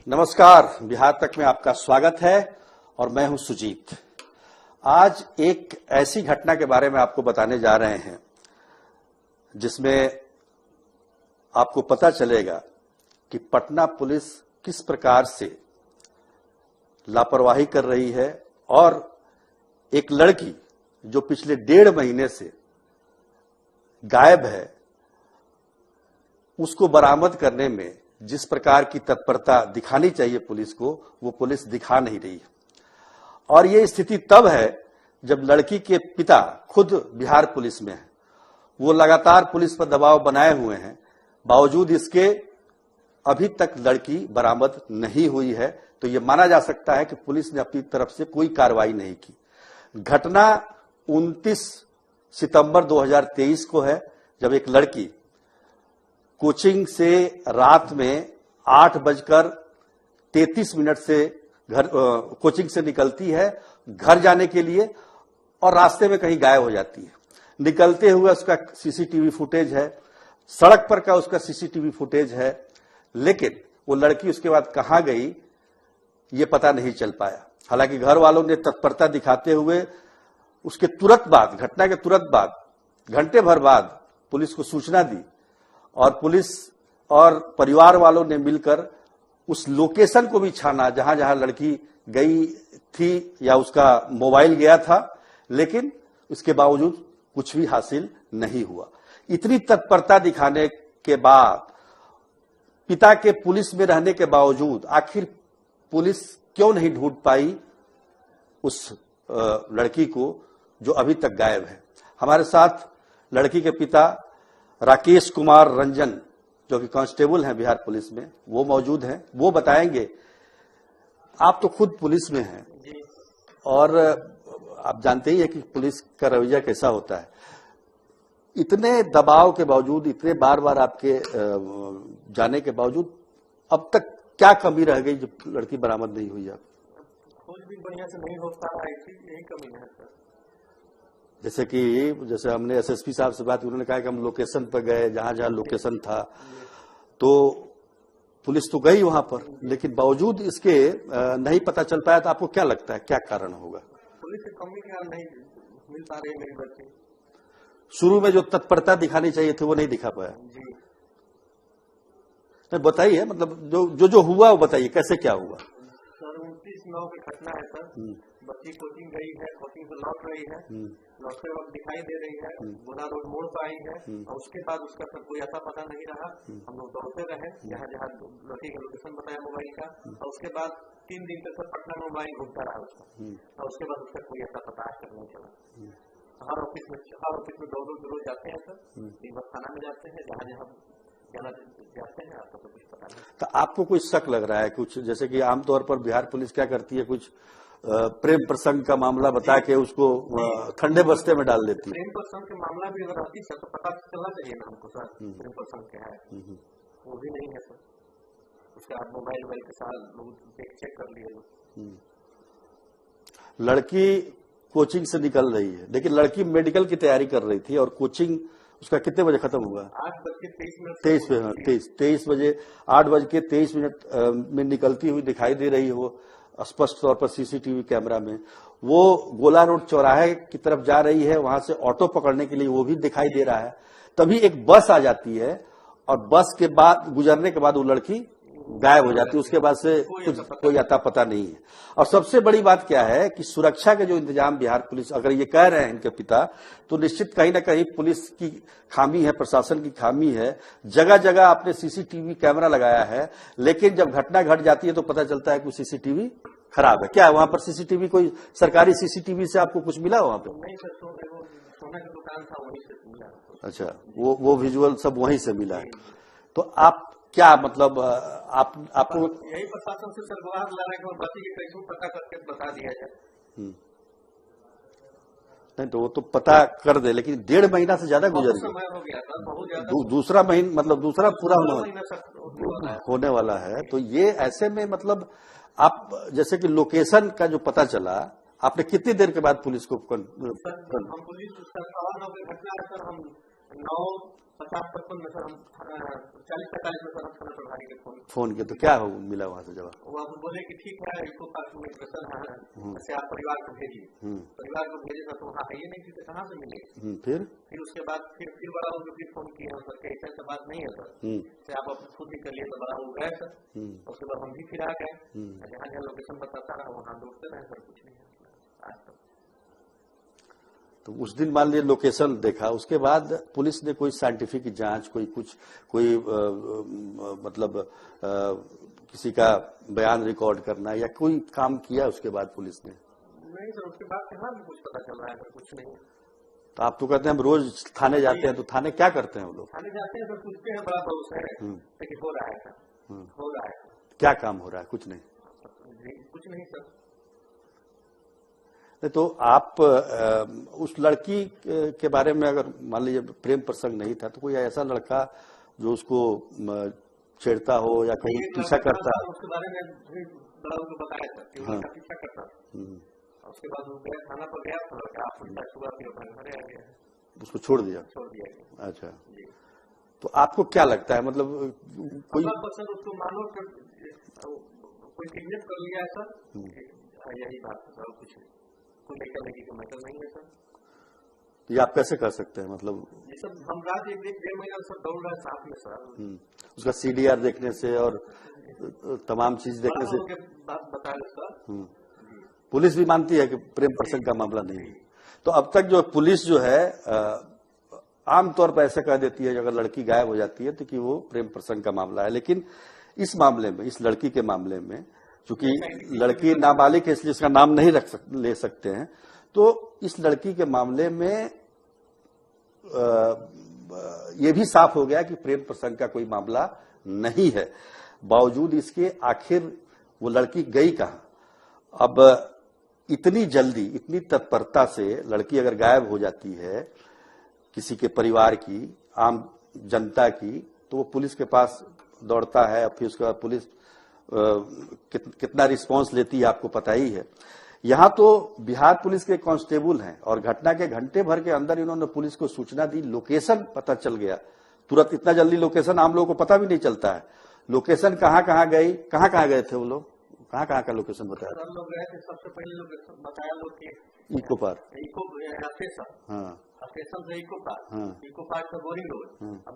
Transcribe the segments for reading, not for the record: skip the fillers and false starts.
नमस्कार, बिहार तक में आपका स्वागत है और मैं हूं सुजीत। आज एक ऐसी घटना के बारे में आपको बताने जा रहे हैं जिसमें आपको पता चलेगा कि पटना पुलिस किस प्रकार से लापरवाही कर रही है और एक लड़की जो पिछले 1.5 महीने से गायब है उसको बरामद करने में जिस प्रकार की तत्परता दिखानी चाहिए पुलिस को, वो पुलिस दिखा नहीं रही है। और ये स्थिति तब है जब लड़की के पिता खुद बिहार पुलिस में हैं। वो लगातार पुलिस पर दबाव बनाए हुए हैं, बावजूद इसके अभी तक लड़की बरामद नहीं हुई है। तो ये माना जा सकता है कि पुलिस ने अपनी तरफ से कोई कार्रवाई नहीं की। घटना 29 सितंबर 2023 को है, जब एक लड़की कोचिंग से रात में 8:33 से घर कोचिंग से निकलती है घर जाने के लिए और रास्ते में कहीं गायब हो जाती है। निकलते हुए उसका सीसीटीवी फुटेज है, सड़क पर का उसका सीसीटीवी फुटेज है, लेकिन वो लड़की उसके बाद कहां गई ये पता नहीं चल पाया। हालांकि घर वालों ने तत्परता दिखाते हुए उसके तुरंत बाद, घटना के तुरंत बाद, घंटे भर बाद पुलिस को सूचना दी और पुलिस और परिवार वालों ने मिलकर उस लोकेशन को भी छाना जहां जहां लड़की गई थी या उसका मोबाइल गया था, लेकिन उसके बावजूद कुछ भी हासिल नहीं हुआ। इतनी तत्परता दिखाने के बाद, पिता के पुलिस में रहने के बावजूद आखिर पुलिस क्यों नहीं ढूंढ पाई उस लड़की को जो अभी तक गायब है। हमारे साथ लड़की के पिता राकेश कुमार रंजन, जो कि कांस्टेबल हैं बिहार पुलिस में, वो मौजूद हैं। वो बताएंगे। आप तो खुद पुलिस में हैं और आप जानते ही हैं कि पुलिस का रवैया कैसा होता है। इतने दबाव के बावजूद, इतने बार बार आपके जाने के बावजूद अब तक क्या कमी रह गई जो लड़की बरामद नहीं हुई? आप खोज भी बढ़िया से नहीं हो पा रहा है, यही कमी है सर। जैसे हमने एसएसपी साहब से बात की, उन्होंने कहा कि हम लोकेशन पर गए, जहां जहां लोकेशन था, तो पुलिस तो गई वहां पर, लेकिन बावजूद इसके नहीं पता चल पाया। तो आपको क्या लगता है क्या कारण होगा? पुलिस की कमी क्या नहीं मिल पा रही है मेरी बच्ची। शुरू में जो तत्परता दिखानी चाहिए थी वो नहीं दिखा पाया जी। तो बताइए, मतलब जो जो हुआ वो बताइए, कैसे क्या हुआ? सर 29/9 की घटना है सर। बच्ची कोचिंग गई है, कोचिंग से लौट रही है, लौटते वक्त दिखाई दे रही है, गोला रोड मोड़ पर आई है और उसके बाद उसका सर कोई ऐसा पता नहीं रहा। हम लोग दौड़ते रहे जहाँ जहाँ लड़की का लोकेशन बताया मोबाइल का, और उसके बाद 3 दिन तक सर पटना में मोबाइल घूमता रहा उसका, और उसके बाद उसका कोई ऐसा पता आज तक नहीं चला। हर ऑफिस में दौड़ जाते हैं सर, 3 बार थाना में जाते हैं, जहाँ जहाँ जाते हैं आपको तो कुछ पता नहीं। तो आपको कुछ शक लग रहा है कुछ? जैसे कि आमतौर पर बिहार पुलिस क्या करती है, कुछ प्रेम प्रसंग का मामला बता के उसको ठंडे बस्ते में डाल देती है। प्रेम प्रसंग के मामला भी अगर रहती सर तो पता चलना चाहिए ना हमको सर, प्रेम प्रसंग क्या है। वो भी नहीं है सर। उसके बाद मोबाइल के साथ लोग चेक कर लिए। लड़की कोचिंग से निकल रही है, लेकिन लड़की मेडिकल की तैयारी कर रही थी और कोचिंग उसका कितने बजे खत्म हुआ? 8:23 बजे 8:23 में निकलती हुई दिखाई दे रही है वो स्पष्ट तौर पर सीसीटीवी कैमरा में। वो गोला रोड चौराहे की तरफ जा रही है, वहां से ऑटो पकड़ने के लिए वो भी दिखाई दे रहा है। तभी एक बस आ जाती है और बस के बाद गुजरने के बाद वो लड़की गायब हो जाती है। उसके बाद से कोई अता पता नहीं है। और सबसे बड़ी बात क्या है कि सुरक्षा के जो इंतजाम बिहार पुलिस, अगर ये कह रहे हैं इनके पिता, तो निश्चित कहीं ना कहीं पुलिस की खामी है, प्रशासन की खामी है। जगह जगह आपने सीसीटीवी कैमरा लगाया है, लेकिन जब घटना घट जाती है तो पता चलता है कि सीसीटीवी खराब है। क्या वहां पर सीसीटीवी, कोई सरकारी सीसीटीवी से आपको कुछ मिला वहां पर? नहीं सर, सोना की दुकान था वहीं से मिला। अच्छा, वो विजुअल सब वहीं से मिला है। तो आप क्या मतलब आपको यही प्रशासन से सर गुहार ला रहे हैं बच्ची के कैसे पता करके बता दिया जाए। नहीं तो वो तो पता कर दे, लेकिन 1.5 महीना से ज्यादा गुजर समय हो गया था, बहुत ज्यादा। दूसरा महीना, मतलब दूसरा पूरा होने वाला है। तो ये ऐसे में मतलब आप, जैसे कि लोकेशन का जो पता चला, आपने कितनी देर के बाद पुलिस को हम पुलिस घटना है सर, हम 9:50-55 में सर हम 40-45 में सर हम थाना प्रभारी के फोन किया तो क्या हो मिला वहां से जवाब? वो आप बोले कि ठीक है इको पार्क में प्रेशर है, ऐसे आप परिवार को भेजिए। परिवार को भेजे तो वहाँ आइए नहीं थी, कहाँ से मिले? फिर उसके बाद फिर बड़ा हो फिर फोन किए हम सर, ऐसा बात नहीं है सर, आप अपने खुद ही कर लिए। तो बड़ा हो गए सर, उसके बाद हम भी फिर आ गए, जहाँ जहाँ लोकेशन बताता रहा वहाँ ढूंढते रहे सर, कुछ नहीं है आज तक। तो उस दिन मान लीजिए लोकेशन देखा, उसके बाद पुलिस ने कोई साइंटिफिक जांच, कोई मतलब किसी का बयान रिकॉर्ड करना या कोई काम किया उसके बाद पुलिस ने? नहीं सर, उसके बाद कहाँ भी कुछ पता चल रहा है सर, कुछ नहीं। तो आप तो कहते हैं हम रोज थाने जाते हैं, तो थाने क्या करते हैं वो लोग? थाने जाते हैं सर, पूछते हैं बड़ा बहुत है लेकिन हो रहा है सर, हो रहा है। क्या काम हो रहा है? कुछ नहीं, कुछ नहीं सर। तो आप उस लड़की के बारे में अगर मान लीजिए प्रेम प्रसंग नहीं था, तो कोई ऐसा लड़का जो उसको छेड़ता हो या कहीं पीछा करता? उसके बारे में बड़ा उनको बताया था कि उसका पीछा करता था। उसके बाद वो गया थाना पर गया, सुबह फिर अपने घर आ गया, उसको छोड़ दिया। अच्छा, तो आपको क्या लगता है, मतलब कोई सर उसको मानो कोई किडनैप कर लिया है सर, यही बात है सर, कुछ नहीं, कोई लेकर लगी तो मैटर नहीं है सर। ये आप कैसे कर सकते हैं? मतलब ये सब हम रात 1-1.5 महीना सर दौड़ रहे साथ में सर, उसका CDR देखने से और तमाम चीज देखने से बात बताया सर। पुलिस भी मानती है कि प्रेम प्रसंग का मामला नहीं है। तो अब तक जो पुलिस जो है आमतौर पर ऐसा कह देती है कि अगर लड़की गायब हो जाती है तो कि वो प्रेम प्रसंग का मामला है, लेकिन इस मामले में, इस लड़की के मामले में, चूंकि लड़की नाबालिग है इसलिए इसका नाम नहीं ले सकते हैं, तो इस लड़की के मामले में ये भी साफ हो गया कि प्रेम प्रसंग का कोई मामला नहीं है। बावजूद इसके आखिर वो लड़की गई कहां? अब इतनी जल्दी, इतनी तत्परता से लड़की अगर गायब हो जाती है किसी के परिवार की, आम जनता की, तो वो पुलिस के पास दौड़ता है, फिर उसके बाद पुलिस कितना रिस्पांस लेती है आपको पता ही है। यहां तो बिहार पुलिस के कांस्टेबल हैं और घटना के घंटे भर के अंदर इन्होंने पुलिस को सूचना दी, लोकेशन पता चल गया तुरंत। इतना जल्दी लोकेशन आम लोगों को पता भी नहीं चलता है। लोकेशन कहां कहां गई, कहां कहां गए थे वो लोग, कहां कहां का लोकेशन बताया? हम लोग गए थे, सबसे पहले लोकेशन बताया लोग कि इको पार्क, स्टेशन से इको पार्क से बोरिंग रोड,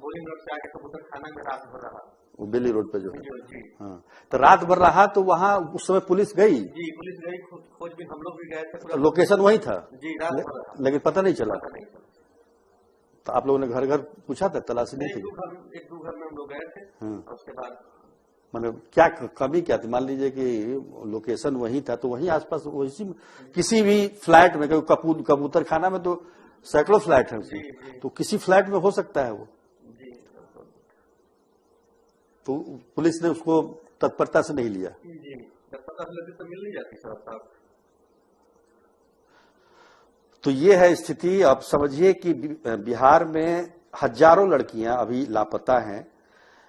बोरिंग रोड से आके कबूतर खाना में रात भर रहा, वो बेली रोड पे जो है। हाँ, तो रात भर रहा, तो वहाँ उस समय पुलिस गई? जी पुलिस गई, खोजबीन हम लोग भी गए थे। लोकेशन वही था जी, रात भर, लेकिन पता नहीं चला। तो आप लोगों ने घर घर पूछा था, तलाशी नहीं थी? 1-2 घर में हम लोग गए थे, उसके बाद मतलब क्या कमी क्या थी? मान लीजिए कि लोकेशन वही था, तो वहीं आसपास वैसी किसी भी फ्लैट में, कबूतर खाना में तो सैकड़ों फ्लैट है उसमें, तो किसी फ्लैट में हो सकता है वो। तो पुलिस ने उसको तत्परता से नहीं लिया। जी, तत्परता से लेती तो मिल नहीं जाती सर। तो ये है स्थिति। अब समझिए कि बिहार में हजारों लड़कियां अभी लापता हैं,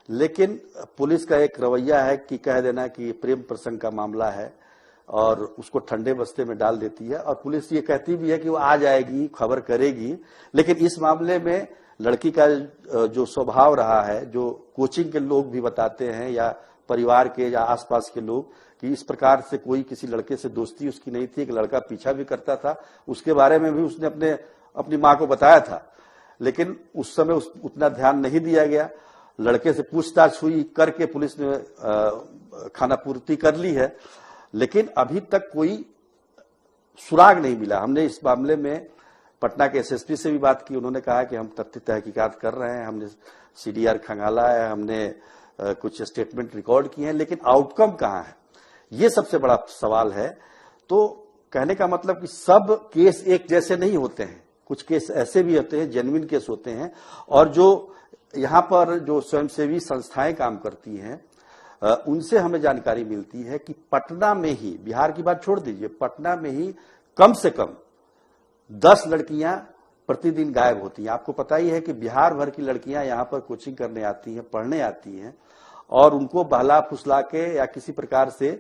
लेकिन पुलिस का एक रवैया है कि कह देना कि प्रेम प्रसंग का मामला है और उसको ठंडे बस्ते में डाल देती है, और पुलिस ये कहती भी है कि वो आ जाएगी, खबर करेगी। लेकिन इस मामले में लड़की का जो स्वभाव रहा है, जो कोचिंग के लोग भी बताते हैं या परिवार के या आसपास के लोग, कि इस प्रकार से कोई किसी लड़के से दोस्ती उसकी नहीं थी, एक लड़का पीछा भी करता था, उसके बारे में भी उसने अपनी मां को बताया था, लेकिन उस समय उतना ध्यान नहीं दिया गया। लड़के से पूछताछ हुई, करके पुलिस ने खाना पूर्ति कर ली है, लेकिन अभी तक कोई सुराग नहीं मिला। हमने इस मामले में पटना के SSP से भी बात की, उन्होंने कहा कि हम तथ्य तहकीकात कर रहे हैं, हमने CDR खंगाला है, हमने कुछ स्टेटमेंट रिकॉर्ड किए हैं, लेकिन आउटकम कहां है, ये सबसे बड़ा सवाल है। तो कहने का मतलब कि सब केस एक जैसे नहीं होते हैं, कुछ केस ऐसे भी होते हैं, जेन्युइन केस होते हैं, और जो यहाँ पर जो स्वयंसेवी संस्थाएं काम करती हैं उनसे हमें जानकारी मिलती है कि पटना में ही, बिहार की बात छोड़ दीजिए, पटना में ही कम से कम 10 लड़कियां प्रतिदिन गायब होती हैं। आपको पता ही है कि बिहार भर की लड़कियां यहाँ पर कोचिंग करने आती हैं, पढ़ने आती हैं, और उनको बहला फुसला के या किसी प्रकार से,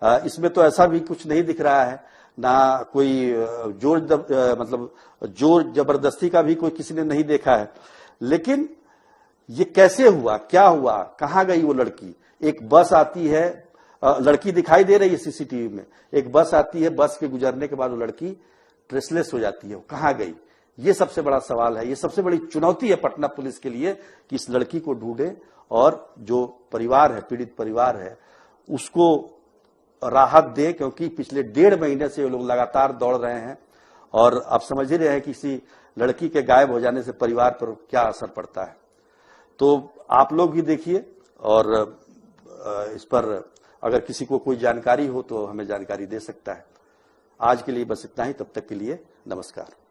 इसमें तो ऐसा भी कुछ नहीं दिख रहा है, ना कोई जोर जबरदस्ती का भी कोई किसी ने नहीं देखा है, लेकिन ये कैसे हुआ, क्या हुआ, कहां गई वो लड़की? एक बस आती है, लड़की दिखाई दे रही है सीसीटीवी में, एक बस आती है, बस के गुजरने के बाद वो लड़की ट्रेसलेस हो जाती है, वो कहां गई? ये सबसे बड़ा सवाल है, ये सबसे बड़ी चुनौती है पटना पुलिस के लिए कि इस लड़की को ढूंढे और जो परिवार है, पीड़ित परिवार है, उसको राहत दे, क्योंकि पिछले 1.5 महीने से वो लोग लगातार दौड़ रहे हैं और आप समझ ही रहे हैं कि किसी लड़की के गायब हो जाने से परिवार पर क्या असर पड़ता है। तो आप लोग भी देखिए और इस पर अगर किसी को कोई जानकारी हो तो हमें जानकारी दे सकता है। आज के लिए बस इतना ही, तब तक के लिए नमस्कार।